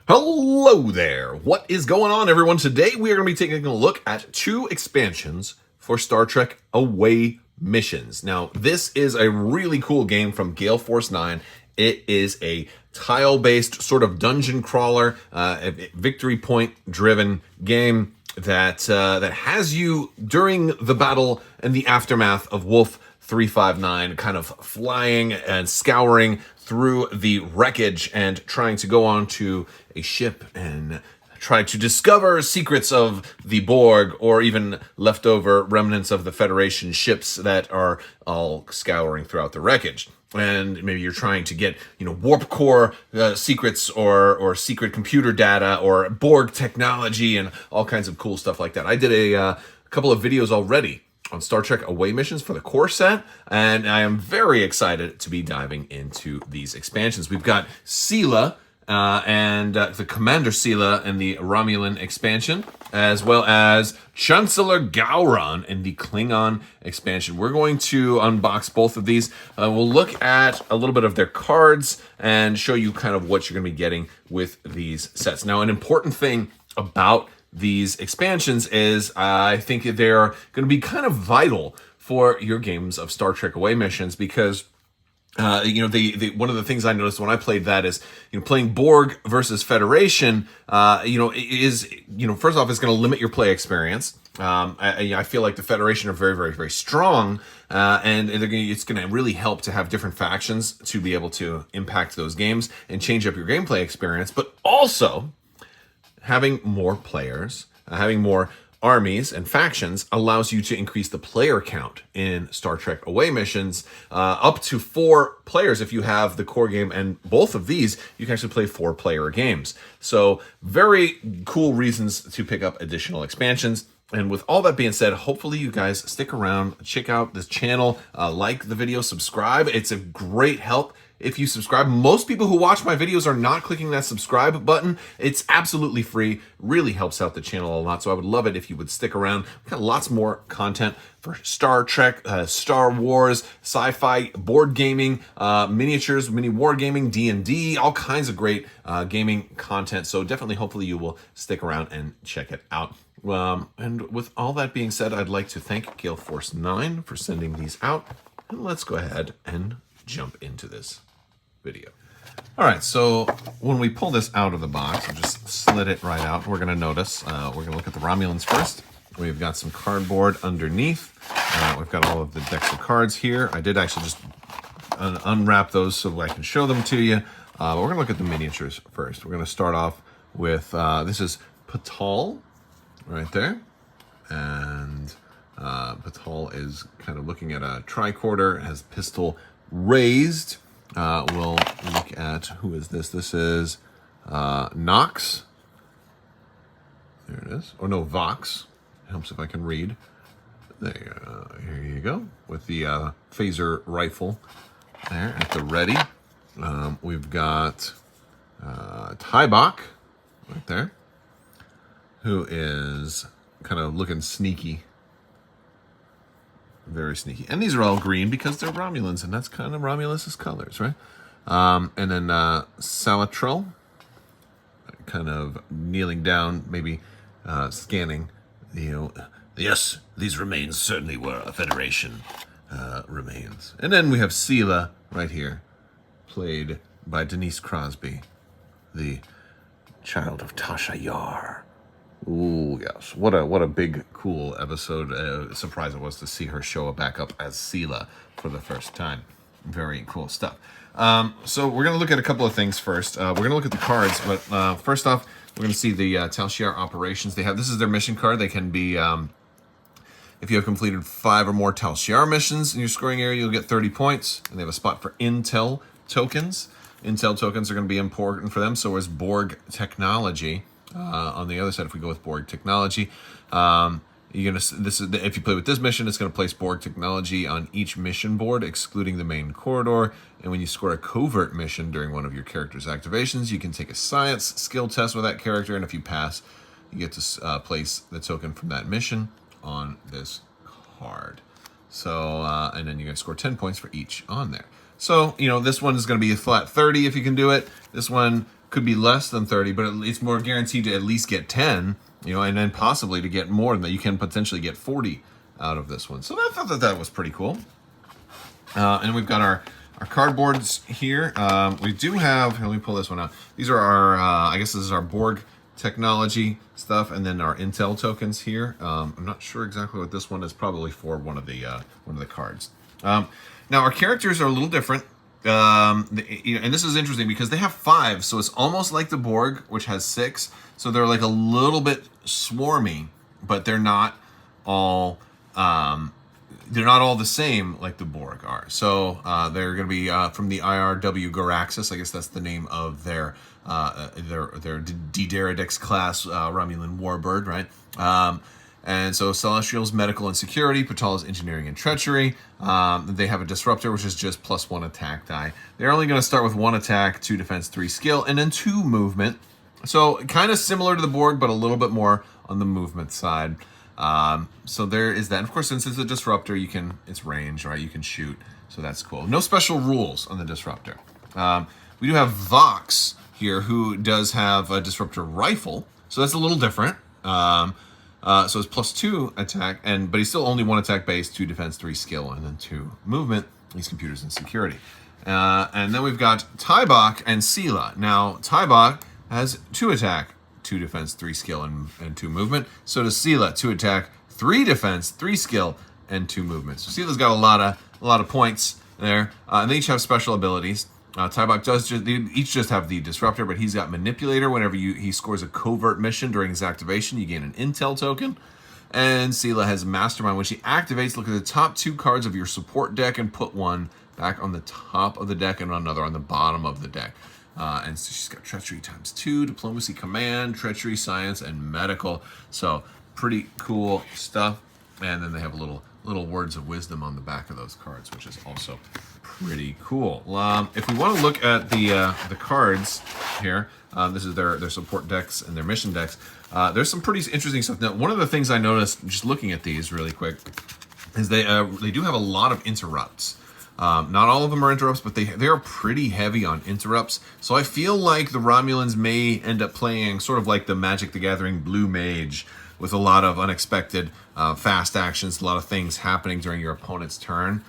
Hello there! What is going on, everyone? Today we are going to be taking a look at 2 expansions for Star Trek Away Missions. Now, this is a really cool game from Gale Force 9. It is a tile-based sort of dungeon crawler, a victory point-driven game that has you during the battle and the aftermath of Wolf 359, kind of flying and scouring through the wreckage and trying to go onto a ship and try to discover secrets of the Borg or even leftover remnants of the Federation ships that are all scouring throughout the wreckage. And maybe you're trying to get, warp core secrets or secret computer data or Borg technology and all kinds of cool stuff like that. I did a couple of videos already on Star Trek Away Missions for the core set, and I am very excited to be diving into these expansions. We've got Sela and the Commander Sela in the Romulan expansion, as well as Chancellor Gowron in the Klingon expansion. We're going to unbox both of these. We'll look at a little bit of their cards and show you kind of what you're going to be getting with these sets. Now, an important thing about these expansions is I think they're going to be kind of vital for your games of Star Trek Away Missions because one of the things I noticed when I played that is, playing Borg versus Federation, is first off, it's going to limit your play experience. I feel like the Federation are very, very, very strong, and it's going to really help to have different factions to be able to impact those games and change up your gameplay experience, but also having more players, having more armies and factions allows you to increase the player count in Star Trek Away Missions up to 4 players. If you have the core game and both of these, you can actually play 4-player games. So very cool reasons to pick up additional expansions. And with all that being said, hopefully you guys stick around, check out this channel, like the video, subscribe. It's a great help if you subscribe. Most people who watch my videos are not clicking that subscribe button. It's absolutely free, really helps out the channel a lot. So I would love it if you would stick around. We've got lots more content for Star Trek, Star Wars, sci-fi, board gaming, miniatures, mini wargaming, D&D, all kinds of great gaming content. So definitely, hopefully you will stick around and check it out. And with all that being said, I'd like to thank Gale Force 9 for sending these out. And let's go ahead and jump into this video. All right, so when we pull this out of the box, I just slid it right out. We're going to notice, we're going to look at the Romulans first. We've got some cardboard underneath. We've got all of the decks of cards here. I did actually just unwrap those so I can show them to you. But we're going to look at the miniatures first. We're going to start off with, this is Patal right there. And Patal is kind of looking at a tricorder, has pistol raised. We'll look at, who is this? This is Nox. There it is. Or no, Vox. Helps if I can read. Here you go. With the phaser rifle there at the ready. We've got Crabbok right there, who is kind of looking sneaky. Very sneaky. And these are all green because they're Romulans, and that's kind of Romulus's colors, right? And then Salatrell, kind of kneeling down, maybe scanning. Yes, these remains certainly were a Federation remains. And then we have Sela right here, played by Denise Crosby, the child of Tasha Yar. Ooh, yes. What a big, cool episode. Surprise it was to see her show back up as Sela for the first time. Very cool stuff. So we're going to look at a couple of things first. We're going to look at the cards, but first off, we're going to see the Tal Shiar operations they have. This is their mission card. They can be, if you have completed 5 or more Tal Shiar missions in your scoring area, you'll get 30 points. And they have a spot for Intel tokens. Intel tokens are going to be important for them. So is Borg technology. On the other side, if we go with Borg technology, if you play with this mission, it's going to place Borg technology on each mission board, excluding the main corridor. And when you score a covert mission during one of your character's activations, you can take a science skill test with that character, and if you pass, you get to place the token from that mission on this card. So, and then you're going to score 10 points for each on there. So, this one is going to be a flat 30 if you can do it. This one could be less than 30, but it's more guaranteed to at least get 10, you know, and then possibly to get more than that. You can potentially get 40 out of this one. So I thought that was pretty cool. And we've got our cardboards here. We do have, let me pull this one out. These are our, I guess this is our Borg technology stuff, and then our Intel tokens here. I'm not sure exactly what this one is. Probably for one of the cards. Now our characters are a little different. And this is interesting because they have 5, so it's almost like the Borg, which has 6. So they're like a little bit swarmy, but they're not all the same like the Borg are. So they're going to be from the IRW Goraxis. I guess that's the name of their Dideradix class Romulan warbird, right? And so Celestial's medical and security, Patala's engineering and treachery. They have a disruptor, which is just +1 attack die. They're only going to start with 1 attack, 2 defense, 3 skill, and then 2 movement. So kind of similar to the Borg, but a little bit more on the movement side. So there is that. And of course, since it's a disruptor, it's range, right? You can shoot. So that's cool. No special rules on the disruptor. We do have Vox here, who does have a disruptor rifle. So that's a little different. So it's +2 attack, but he's still only 1 attack base, 2 defense, 3 skill, and then 2 movement. He's computers and security. And then we've got Crabbok and Sela. Now, Crabbok has 2 attack, 2 defense, 3 skill, and 2 movement. So does Sela, 2 attack, 3 defense, 3 skill, and 2 movement. So Sela's got a lot of points there. And they each have special abilities. Crabbok each just have the disruptor, but he's got manipulator. Whenever he scores a covert mission during his activation, you gain an intel token. And Sela has mastermind. When she activates, look at the top 2 cards of your support deck and put one back on the top of the deck and another on the bottom of the deck. And so she's got treachery ×2, diplomacy, command, treachery, science, and medical. So pretty cool stuff. And then they have little words of wisdom on the back of those cards, which is also pretty cool. If we want to look at the cards here, this is their support decks and their mission decks. There's some pretty interesting stuff. Now, one of the things I noticed just looking at these really quick is they do have a lot of interrupts. Not all of them are interrupts, but they are pretty heavy on interrupts. So I feel like the Romulans may end up playing sort of like the Magic the Gathering Blue Mage, with a lot of unexpected fast actions, a lot of things happening during your opponent's turn.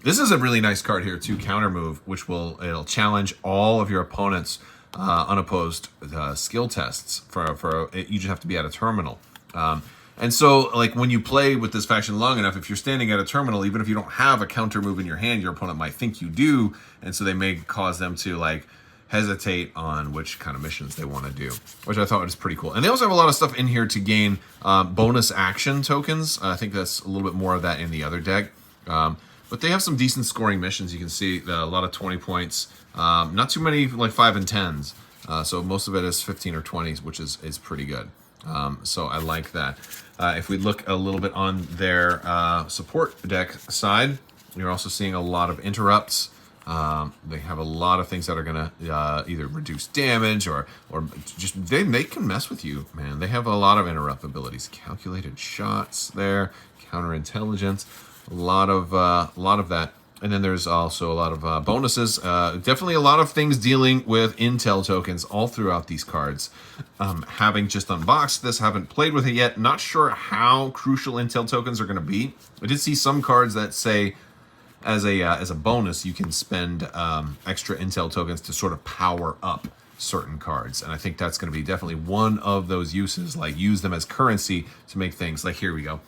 This is a really nice card here too, Counter Move, which it'll challenge all of your opponent's unopposed skill tests. You just have to be at a terminal. And so, like, when you play with this faction long enough, if you're standing at a terminal, even if you don't have a counter move in your hand, your opponent might think you do, and so they may cause them to, like, hesitate on which kind of missions they want to do, which I thought was pretty cool. And they also have a lot of stuff in here to gain bonus action tokens. I think that's a little bit more of that in the other deck. But they have some decent scoring missions. You can see a lot of 20 points. Not too many, like 5 and 10s. So most of it is 15 or 20s, which is pretty good. So I like that. If we look a little bit on their support deck side, you're also seeing a lot of interrupts. They have a lot of things that are going to either reduce damage or just they can mess with you, man. They have a lot of interrupt abilities. Calculated shots there, counterintelligence, a lot of that. And then there's also a lot of bonuses. Definitely a lot of things dealing with intel tokens all throughout these cards. Having just unboxed this, haven't played with it yet. Not sure how crucial intel tokens are going to be. I did see some cards that say, as a bonus, you can spend extra intel tokens to sort of power up certain cards. And I think that's going to be definitely one of those uses, like use them as currency to make things like, here we go.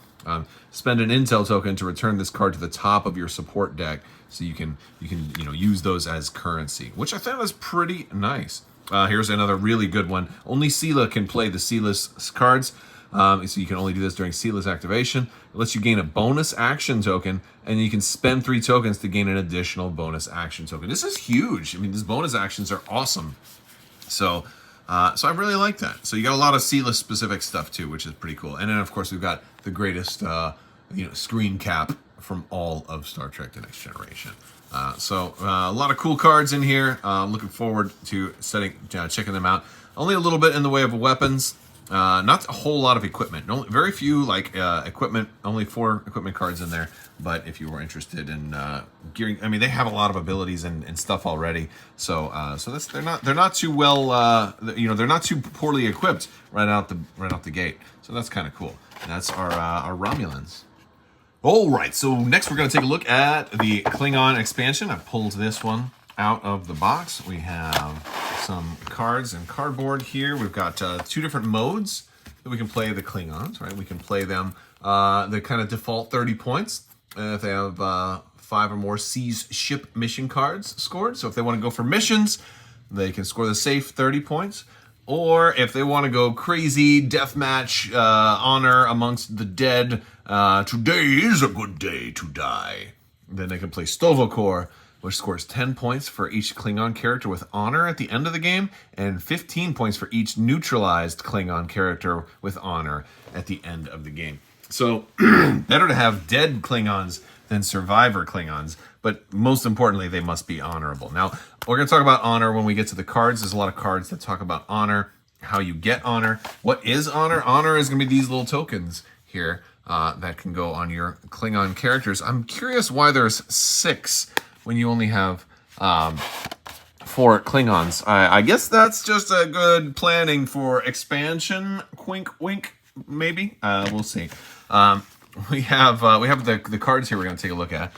Spend an intel token to return this card to the top of your support deck, so you can use those as currency, which I thought was pretty nice. Here's another really good one. Only Sela can play the Sela's cards, so you can only do this during Sela's activation. It lets you gain a bonus action token, and you can spend 3 tokens to gain an additional bonus action token. This is huge. I mean, these bonus actions are awesome. So I really like that. So you got a lot of Sela specific stuff too, which is pretty cool. And then of course we've got the greatest screen cap from all of Star Trek: The Next Generation. So a lot of cool cards in here. Looking forward to checking them out. Only a little bit in the way of weapons. Not a whole lot of equipment. No, very few like equipment. Only 4 equipment cards in there. But if you were interested in gearing, I mean, they have a lot of abilities and stuff already. So that's they're not too well. They're not too poorly equipped right out the gate. So that's kind of cool. And that's our Romulans. All right. So next we're going to take a look at the Klingon expansion. I pulled this one out of the box. We have some cards and cardboard here. We've got 2 different modes that we can play the Klingons, right? We can play them the kind of default 30 points if they have 5 or more Seize Ship mission cards scored. So if they want to go for missions, they can score the safe 30 points. Or if they want to go crazy, deathmatch, honor amongst the dead, today is a good day to die, then they can play Stovokor, which scores 10 points for each Klingon character with honor at the end of the game, and 15 points for each neutralized Klingon character with honor at the end of the game. So, better to have dead Klingons than survivor Klingons, but most importantly, they must be honorable. Now, we're going to talk about honor when we get to the cards. There's a lot of cards that talk about honor, how you get honor. What is honor? Honor is going to be these little tokens here that can go on your Klingon characters. I'm curious why there's 6 when you only have 4 Klingons. I guess that's just a good planning for expansion. Wink, wink, maybe. We'll see. We have the cards here we're going to take a look at.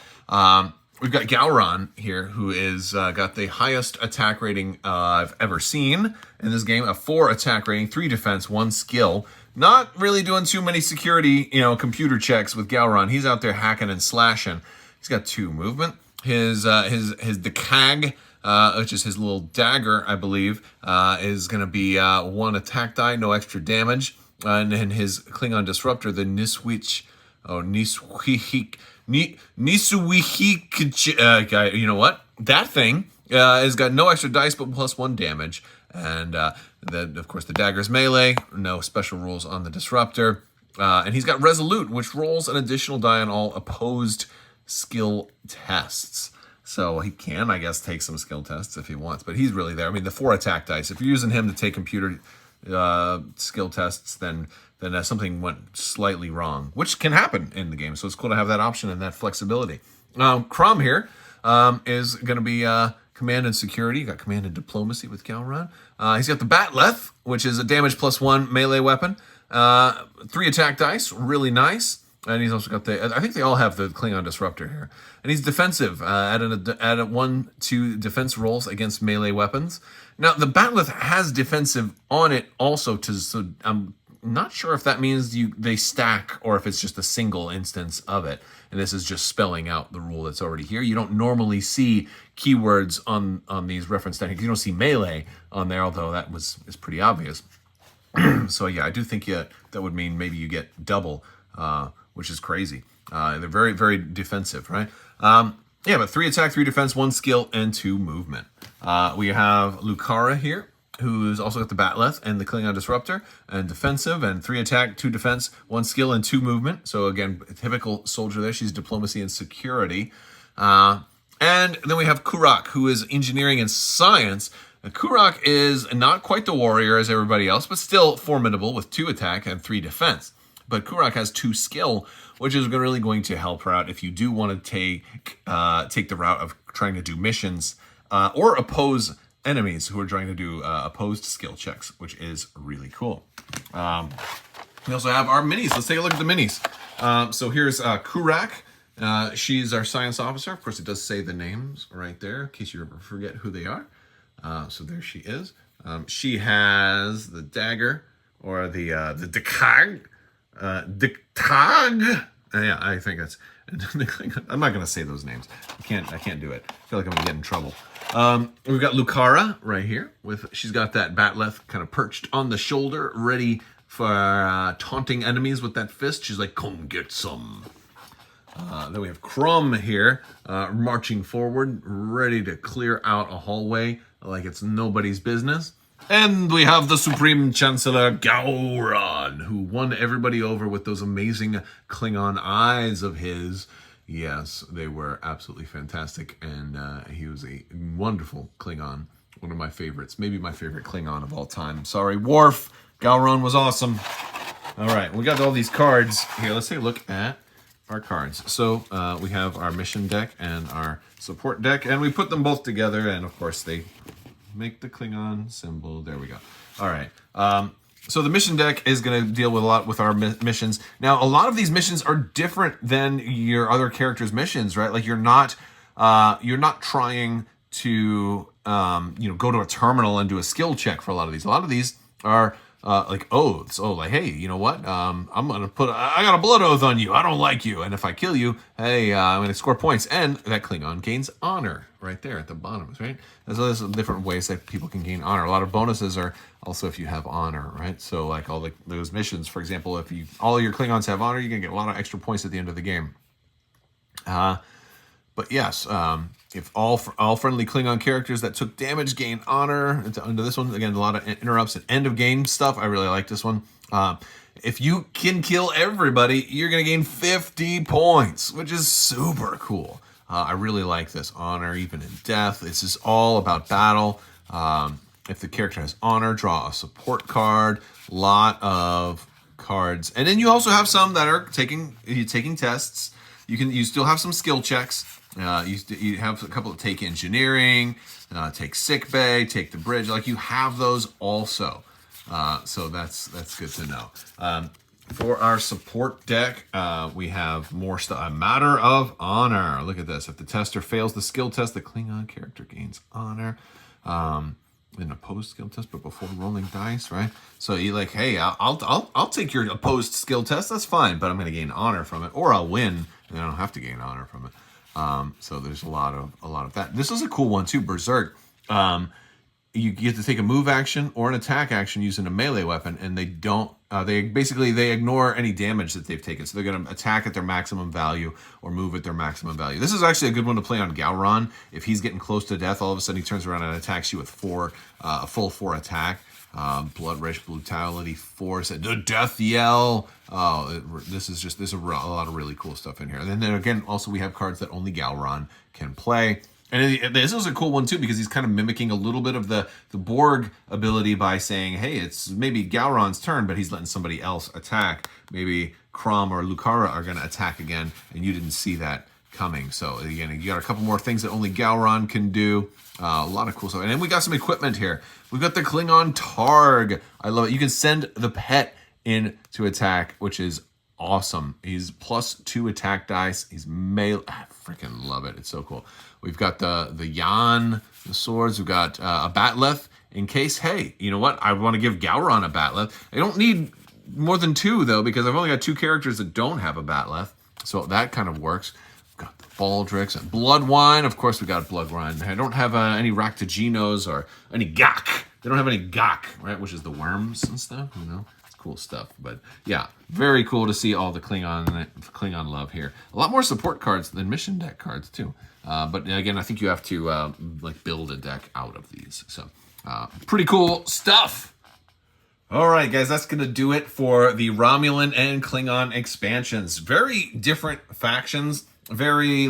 We've got Gowron here, who is got the highest attack rating I've ever seen in this game. A 4 attack rating, 3 defense, 1 skill. Not really doing too many security, computer checks with Gowron. He's out there hacking and slashing. He's got 2 movement. His Decag, which is his little dagger, I believe, is going to be 1 attack die, no extra damage. And then his Klingon disruptor, the Nisuwihik guy. You know what? That thing has got no extra dice, but +1 damage. And then, of course, the dagger's melee. No special rules on the disruptor. And he's got Resolute, which rolls an additional die on all opposed skill tests. So he can, I guess, take some skill tests if he wants. But he's really there. I mean, the 4 attack dice. If you're using him to take computer skill tests, then something went slightly wrong, which can happen in the game. So it's cool to have that option and that flexibility. Crom here is going to be command and security. You got command and diplomacy with Gowron. He's got the Batleth, which is a damage +1 melee weapon. 3 attack dice, really nice. And he's also got I think they all have the Klingon disruptor here. And he's defensive, added 1-2 defense rolls against melee weapons. Now, the Batleth has defensive on it also, so I'm not sure if that means they stack or if it's just a single instance of it. And this is just spelling out the rule that's already here. You don't normally see keywords on these reference techniques. You don't see melee on there, although that is pretty obvious. So yeah, I do think that would mean maybe you get double, which is crazy. They're very, very defensive, right? Yeah, but 3 attack, 3 defense, 1 skill, and 2 movement. We have Lucara here, who's also got the Batleth and the Klingon Disruptor, and defensive, and 3 attack, 2 defense, 1 skill, and 2 movement. So again, a typical soldier there. She's diplomacy and security. And then we have Crabbok, who is engineering and science. Crabbok is not quite the warrior as everybody else, but still formidable with 2 attack and 3 defense. But Crabbok has 2 skill, which is really going to help her out if you do want to take the route of trying to do missions or oppose enemies who are trying to do opposed skill checks, which is really cool. We also have our minis. Let's take a look at the minis. So here's Crabbok. She's our science officer. Of course, it does say the names right there in case you ever forget who they are. So there she is. She has the dagger or the Decag. Diktag. Yeah, I think that's. I'm not gonna say those names. I can't do it. I feel like I'm gonna get in trouble. We've got Lucara right here. She's got that Batleth kind of perched on the shoulder, ready for taunting enemies with that fist. She's like, "Come get some." Then we have Crom here, marching forward, ready to clear out a hallway like it's nobody's business. And we have the Supreme Chancellor Gowron, who won everybody over with those amazing Klingon eyes of his. Yes, they were absolutely fantastic, and he was a wonderful Klingon. One of my favorites, maybe my favorite Klingon of all time. Sorry, Worf, Gowron was awesome. All right, we got all these cards here. Let's take a look at our cards. So we have our mission deck and our support deck, and we put them both together, and of course they make the Klingon symbol. There we go. All right. So the mission deck is going to deal with a lot with our missions. Now, a lot of these missions are different than your other characters' missions, right? Like you're not trying to go to a terminal and do a skill check for a lot of these. A lot of these are like oaths. Oh, like, hey, you know what? I got a blood oath on you. I don't like you. And if I kill you, hey, I'm going to score points. And that Klingon gains honor right there at the bottom, right? There's different ways that people can gain honor. A lot of bonuses are also if you have honor, right? So like all those missions, for example, if all of your Klingons have honor, you're going to get a lot of extra points at the end of the game. But yes, if all friendly Klingon characters that took damage gain honor, under this one, again, a lot of interrupts and end of game stuff. I really like this one. If you can kill everybody, you're going to gain 50 points, which is super cool. I really like this. Honor, even in death. This is all about battle. If the character has honor, draw a support card. Lot of cards. And then you also have some that are taking tests. You still have some skill checks. You have a couple of take engineering, take sick bay, take the bridge. Like you have those also. So that's good to know. For our support deck, we have more stuff. A matter of honor. Look at this. If the tester fails the skill test, the Klingon character gains honor. In a opposed skill test, but before rolling dice, right? So you're like, hey, I'll take your opposed skill test. That's fine, but I'm going to gain honor from it, or I'll win, and I don't have to gain honor from it. So there's a lot of that. This is a cool one too, Berserk. You get to take a move action or an attack action using a melee weapon, and they don't. They ignore any damage that they've taken, so they're going to attack at their maximum value or move at their maximum value. This is actually a good one to play on Gowron. If he's getting close to death, all of a sudden he turns around and attacks you with a full 4 attack. Blood Rage, Brutality, Force, the Death Yell. Oh, there's a lot of really cool stuff in here. And then again, also we have cards that only Gowron can play. And this is a cool one too, because he's kind of mimicking a little bit of the Borg ability by saying, hey, it's maybe Gowron's turn, but he's letting somebody else attack. Maybe Crom or Lucara are going to attack again, and you didn't see that coming. So again, you got a couple more things that only Gowron can do. A lot of cool stuff. And then we got some equipment here. We've got the Klingon Targ. I love it. You can send the pet in to attack, which is awesome. He's +2 attack dice. He's melee. I freaking love it. It's so cool. We've got the Yan, the swords. We've got a Batleth in case, hey, you know what? I want to give Gowron a Batleth. I don't need more than 2, though, because I've only got 2 characters that don't have a Batleth. So that kind of works. We've got the Baldrix and Blood Wine. Of course, we got Blood Wine. I don't have any Raktaginos or any Gak. They don't have any Gak, right? Which is the worms and stuff, you know? Cool stuff. But yeah, very cool to see all the Klingon love here. A lot more support cards than mission deck cards too. But again, I think you have to build a deck out of these. So pretty cool stuff. All right, guys, that's going to do it for the Romulan and Klingon expansions. Very different factions. Very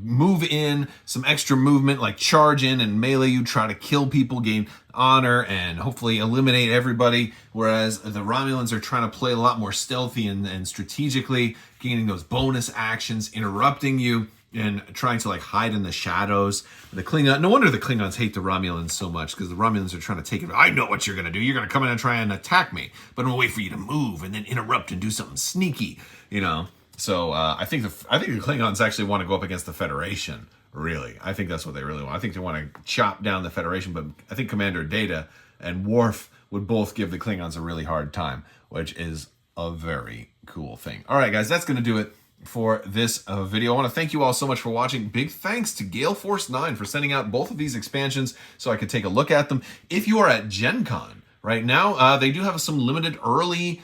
move in, some extra movement, like charge in and melee you, try to kill people, gain honor, and hopefully eliminate everybody. Whereas the Romulans are trying to play a lot more stealthy and strategically, gaining those bonus actions, interrupting you, and trying to hide in the shadows. The Klingon, no wonder the Klingons hate the Romulans so much, because the Romulans are trying to take it. I know what you're going to do. You're going to come in and try and attack me, but I'm going to wait for you to move and then interrupt and do something sneaky, you know. So I think the Klingons actually want to go up against the Federation. Really, I think that's what they really want. I think they want to chop down the Federation. But I think Commander Data and Worf would both give the Klingons a really hard time, which is a very cool thing. All right, guys, that's going to do it for this video. I want to thank you all so much for watching. Big thanks to Gale Force 9 for sending out both of these expansions so I could take a look at them. If you are at Gen Con right now, they do have some limited early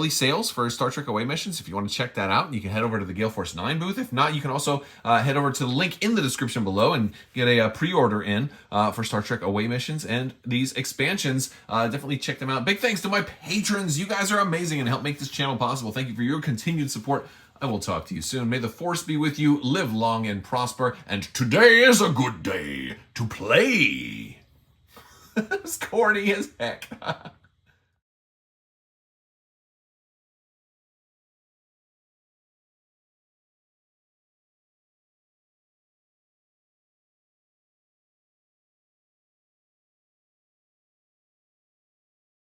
sales for Star Trek Away missions. If you want to check that out, you can head over to the Gale Force 9 booth. If not, you can also head over to the link in the description below and get a pre-order in for Star Trek Away missions and these expansions. Definitely check them out. Big thanks to my patrons. You guys are amazing and help make this channel possible. Thank you for your continued support. I will talk to you soon. May the Force be with you. Live long and prosper. And today is a good day to play. It's corny as heck.